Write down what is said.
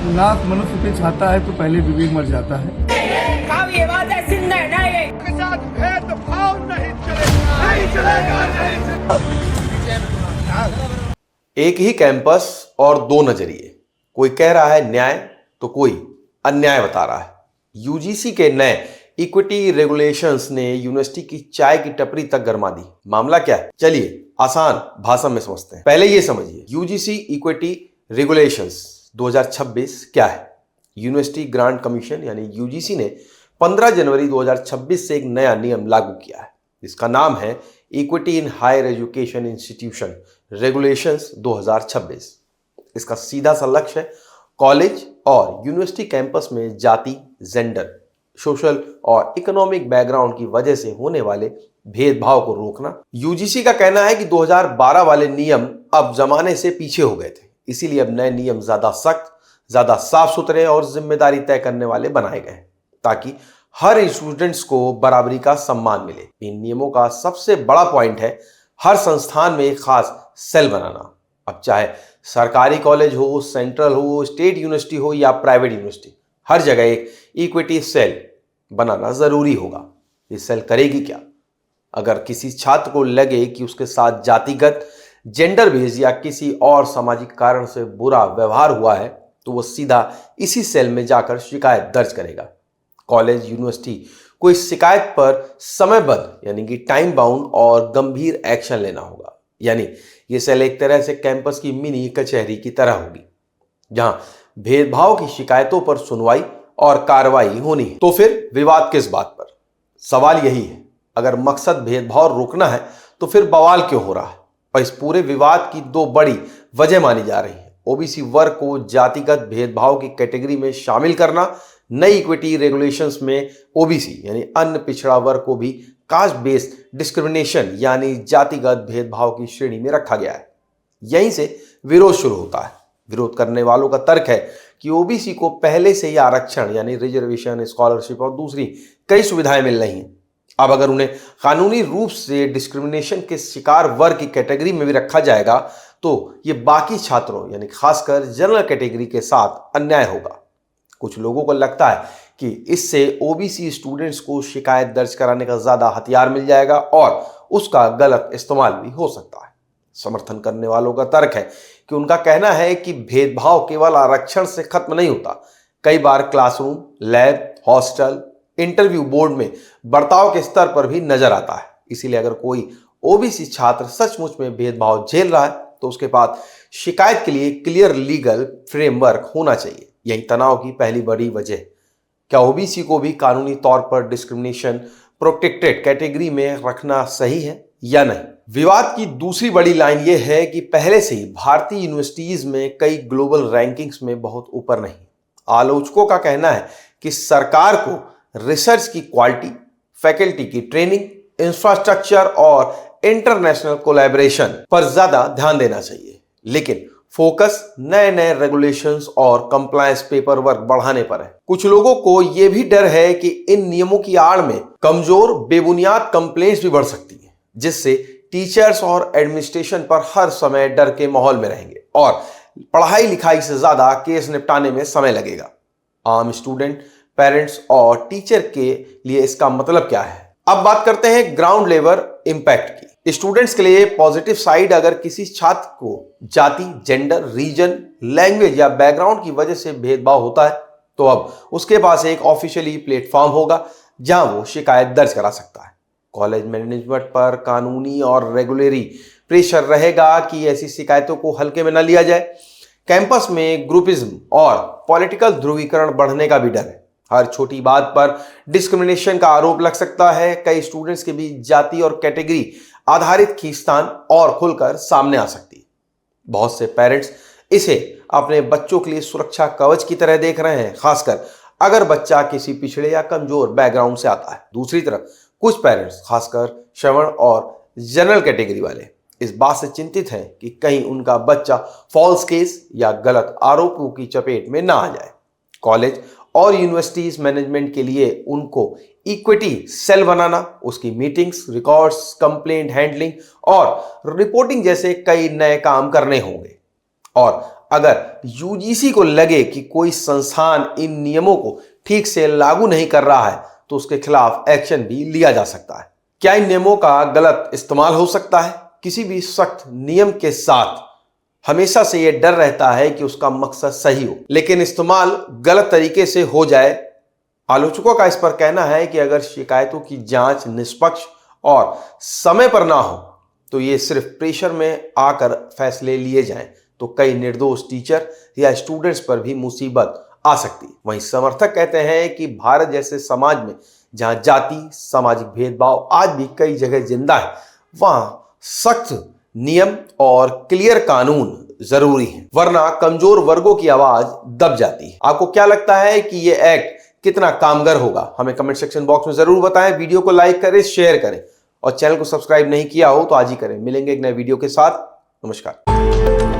नाथ मनुष्य पे छाता है तो पहले विवेक मर जाता है। ये बात है, सिंध है ना ये। के साथ भेदभाव नहीं चलेगा, नहीं चलेगा, नहीं चलेगा। एक ही कैंपस और दो नजरिए, कोई कह रहा है न्याय तो कोई अन्याय बता रहा है। यूजीसी के नए इक्विटी रेगुलेशंस ने यूनिवर्सिटी की चाय की टपरी तक गरमा दी। मामला क्या है, चलिए आसान भाषा में समझते हैं। पहले ये समझिए, यूजीसी इक्विटी रेगुलेशंस 2026 क्या है। यूनिवर्सिटी ग्रांट कमीशन यानी यूजीसी ने 15 जनवरी 2026 से एक नया नियम लागू किया है। इसका नाम है equity in higher education institution regulations 2026। इसका सीधा सा लक्ष्य है कॉलेज और यूनिवर्सिटी कैंपस में जाति, जेंडर, सोशल और इकोनॉमिक बैकग्राउंड की वजह से होने वाले भेदभाव को रोकना। यूजीसी का कहना है कि 2012 वाले नियम अब जमाने से पीछे हो गए थे, इसीलिए अब नए नियम ज्यादा सख्त, ज्यादा साफ सुथरे और जिम्मेदारी तय करने वाले बनाए गए ताकि हर स्टूडेंट्स को बराबरी का सम्मान मिले। इन नियमों का सबसे बड़ा पॉइंट है हर संस्थान में एक खास सेल बनाना। अब चाहे सरकारी कॉलेज हो, सेंट्रल हो, स्टेट यूनिवर्सिटी हो या प्राइवेट यूनिवर्सिटी, हर जगह एक इक्विटी सेल बनाना जरूरी होगा। ये सेल करेगी क्या? अगर किसी छात्र को लगे कि उसके साथ जातिगत, जेंडर बेस या किसी और सामाजिक कारण से बुरा व्यवहार हुआ है तो वो सीधा इसी सेल में जाकर शिकायत दर्ज करेगा। कॉलेज, यूनिवर्सिटी को इस शिकायत पर समयबद्ध यानी कि टाइम बाउंड और गंभीर एक्शन लेना होगा। यानी ये सेल एक तरह से कैंपस की मिनी कचहरी की तरह होगी जहां भेदभाव की शिकायतों पर सुनवाई और कार्रवाई होनी है। तो फिर विवाद किस बात पर? सवाल यही है, अगर मकसद भेदभाव रोकना है तो फिर बवाल क्यों हो रहा है? और इस पूरे विवाद की दो बड़ी वजह मानी जा रही है। ओबीसी वर्ग को जातिगत भेदभाव की कैटेगरी में शामिल करना, नई इक्विटी रेगुलेशंस में ओबीसी यानी अन्य पिछड़ा वर्ग को भी कास्ट बेस्ड डिस्क्रिमिनेशन यानी जातिगत भेदभाव की श्रेणी में रखा गया है। यहीं से विरोध शुरू होता है। विरोध करने वालों का तर्क है कि ओबीसी को पहले से ही आरक्षण यानी रिजर्वेशन, स्कॉलरशिप और दूसरी कई सुविधाएं मिल रही हैं। अब अगर उन्हें कानूनी रूप से डिस्क्रिमिनेशन के शिकार वर्ग की कैटेगरी में भी रखा जाएगा तो ये बाकी छात्रों यानी खासकर जनरल कैटेगरी के साथ अन्याय होगा। कुछ लोगों को लगता है कि इससे ओबीसी स्टूडेंट्स को शिकायत दर्ज कराने का ज्यादा हथियार मिल जाएगा और उसका गलत इस्तेमाल भी हो सकता है। समर्थन करने वालों का तर्क है कि उनका कहना है कि भेदभाव केवल आरक्षण से खत्म नहीं होता। कई बार classroom, lab, hostel, interview board में बर्ताव के स्तर पर भी नजर आता है। इसीलिए अगर कोई ओबीसी छात्र सचमुच में भेदभाव झेल रहा है तो उसके पास शिकायत के लिए क्लियर लीगल फ्रेमवर्क होना चाहिए। यही तनाव की पहली बड़ी वजह। क्या ओबीसी को भी कानूनी तौर पर डिस्क्रिमिनेशन प्रोटेक्टेड कैटेगरी में रखना सही है या नहीं? विवाद की दूसरी बड़ी लाइन यह है कि पहले से ही भारतीय यूनिवर्सिटीज में कई ग्लोबल रैंकिंग्स में बहुत ऊपर नहीं। आलोचकों का कहना है कि सरकार को रिसर्च की क्वालिटी, फैकल्टी की ट्रेनिंग, इंफ्रास्ट्रक्चर और इंटरनेशनल कोलैबोरेशन पर ज्यादा ध्यान देना चाहिए, लेकिन फोकस नए नए रेगुलेशंस और कंप्लायंस पेपर वर्क बढ़ाने पर है। कुछ लोगों को यह भी डर है कि इन नियमों की आड़ में कमजोर, बेबुनियाद कंप्लेंट्स भी बढ़ सकती हैं, जिससे टीचर्स और एडमिनिस्ट्रेशन पर हर समय डर के माहौल में रहेंगे और पढ़ाई लिखाई से ज्यादा केस निपटाने में समय लगेगा। आम स्टूडेंट, पेरेंट्स और टीचर के लिए इसका मतलब क्या है? अब बात करते हैं ग्राउंड लेवल इंपैक्ट की। स्टूडेंट्स के लिए पॉजिटिव साइड, अगर किसी छात्र को जाति, जेंडर, रीजन, लैंग्वेज या बैकग्राउंड की वजह से भेदभाव होता है तो अब उसके पास एक ऑफिशियली प्लेटफॉर्म होगा जहां वो शिकायत दर्ज करा सकता है। कॉलेज मैनेजमेंट पर कानूनी और रेगुलरी प्रेशर रहेगा कि ऐसी शिकायतों को हल्के में न लिया जाए। कैंपस में ग्रुपिज्म और पॉलिटिकल ध्रुवीकरण बढ़ने का भी डर है। हर छोटी बात पर डिस्क्रिमिनेशन का आरोप लग सकता है। कई स्टूडेंट्स के बीच जाति और कैटेगरी आधारित खींचतान और खुलकर सामने आ सकती है। बहुत से पेरेंट्स इसे अपने बच्चों के लिए सुरक्षा कवच की तरह देख रहे हैं, खासकर अगर बच्चा किसी पिछड़े या कमजोर बैकग्राउंड से आता है। दूसरी तरफ कुछ पेरेंट्स, खासकर श्रवण और जनरल कैटेगरी वाले, इस बात से चिंतित हैं कि कहीं उनका बच्चा फॉल्स केस या गलत आरोपों की चपेट में ना आ जाए। कॉलेज और यूनिवर्सिटीज मैनेजमेंट के लिए उनको इक्विटी सेल बनाना, उसकी मीटिंग्स, रिकॉर्ड्स, कंप्लेंट हैंडलिंग और रिपोर्टिंग जैसे कई नए काम करने होंगे। और अगर यूजीसी को लगे कि कोई संस्थान इन नियमों को ठीक से लागू नहीं कर रहा है तो उसके खिलाफ एक्शन भी लिया जा सकता है। क्या इन नियमों का गलत इस्तेमाल हो सकता है? किसी भी सख्त नियम के साथ हमेशा से यह डर रहता है कि उसका मकसद सही हो लेकिन इस्तेमाल गलत तरीके से हो जाए। आलोचकों का इस पर कहना है कि अगर शिकायतों की जांच निष्पक्ष और समय पर ना हो तो ये सिर्फ प्रेशर में आकर फैसले लिए जाएं तो कई निर्दोष टीचर या स्टूडेंट्स पर भी मुसीबत आ सकती है। वहीं समर्थक कहते हैं कि भारत जैसे समाज में जहां जाति सामाजिक भेदभाव आज भी कई जगह जिंदा है वहां सख्त नियम और क्लियर कानून जरूरी है, वरना कमजोर वर्गों की आवाज दब जाती है। आपको क्या लगता है कि यह एक्ट कितना कामगार होगा? हमें कमेंट सेक्शन बॉक्स में जरूर बताएं। वीडियो को लाइक करें, शेयर करें और चैनल को सब्सक्राइब नहीं किया हो तो आज ही करें। मिलेंगे एक नए वीडियो के साथ। नमस्कार।